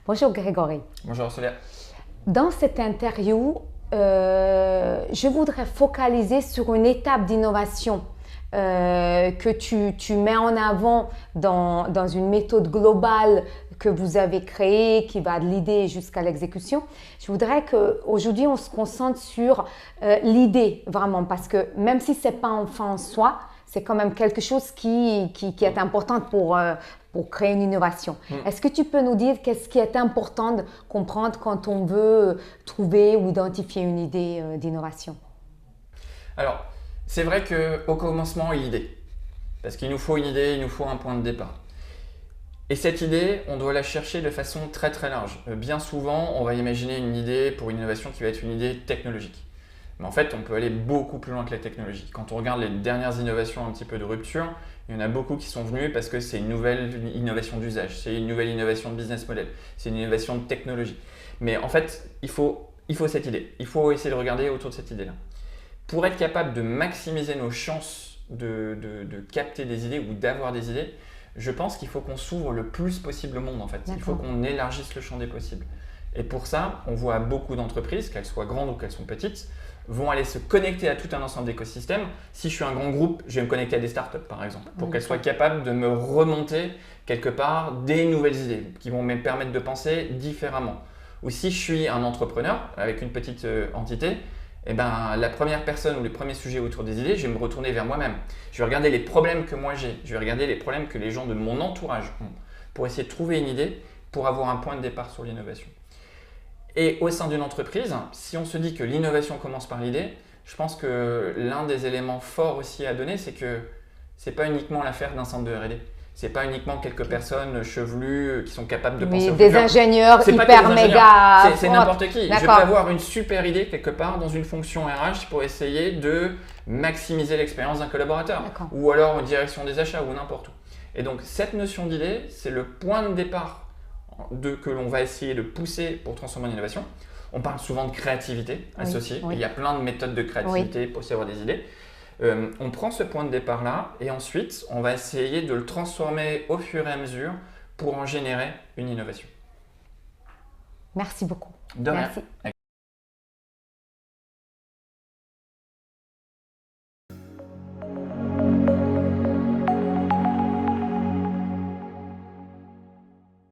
Bonjour Grégory. Bonjour Solia. Dans cette interview, je voudrais focaliser sur une étape d'innovation que tu mets en avant dans une méthode globale que vous avez créée, qui va de l'idée jusqu'à l'exécution. Je voudrais qu'aujourd'hui, on se concentre sur l'idée vraiment, parce que même si ce n'est pas en fin en soi, c'est quand même quelque chose qui est important pour créer une innovation. Est-ce que tu peux nous dire qu'est-ce qui est important de comprendre quand on veut trouver ou identifier une idée d'innovation? Alors, c'est vrai qu'au commencement, il y a l'idée. Parce qu'il nous faut une idée, il nous faut un point de départ. Et cette idée, on doit la chercher de façon très très large. Bien souvent, on va imaginer une idée pour une innovation qui va être une idée technologique. Mais en fait, on peut aller beaucoup plus loin que la technologie. Quand on regarde les dernières innovations un petit peu de rupture, il y en a beaucoup qui sont venues parce que c'est une nouvelle innovation d'usage, c'est une nouvelle innovation de business model, c'est une innovation de technologie. Mais en fait, il faut cette idée. Il faut essayer de regarder autour de cette idée-là. Pour être capable de maximiser nos chances de capter des idées ou d'avoir des idées, je pense qu'il faut qu'on s'ouvre le plus possible au monde en fait. Il faut qu'on élargisse le champ des possibles. Et pour ça, on voit beaucoup d'entreprises, qu'elles soient grandes ou qu'elles soient petites, vont aller se connecter à tout un ensemble d'écosystèmes. Si je suis un grand groupe, je vais me connecter à des startups par exemple, pour qu'elles soient capables de me remonter quelque part des nouvelles idées qui vont me permettre de penser différemment. Ou si je suis un entrepreneur avec une petite entité, eh ben, la première personne ou les premiers sujets autour des idées, je vais me retourner vers moi-même. Je vais regarder les problèmes que moi j'ai, je vais regarder les problèmes que les gens de mon entourage ont pour essayer de trouver une idée, pour avoir un point de départ sur l'innovation. Et au sein d'une entreprise, si on se dit que l'innovation commence par l'idée, je pense que l'un des éléments forts aussi à donner, c'est que ce n'est pas uniquement l'affaire d'un centre de R&D. Ce n'est pas uniquement quelques personnes chevelues qui sont capables de penser au des futur. ingénieurs hyper méga. C'est n'importe qui. Je peux avoir une super idée quelque part dans une fonction RH pour essayer de maximiser l'expérience d'un collaborateur. Ou alors en direction des achats ou n'importe où. Et donc cette notion d'idée, c'est le point de départ que l'on va essayer de pousser pour transformer en innovation. On parle souvent de créativité associée. Il y a plein de méthodes de créativité pour essayer d'avoir des idées. On prend ce point de départ-là et ensuite, on va essayer de le transformer au fur et à mesure pour en générer une innovation. Merci beaucoup. De rien. Merci.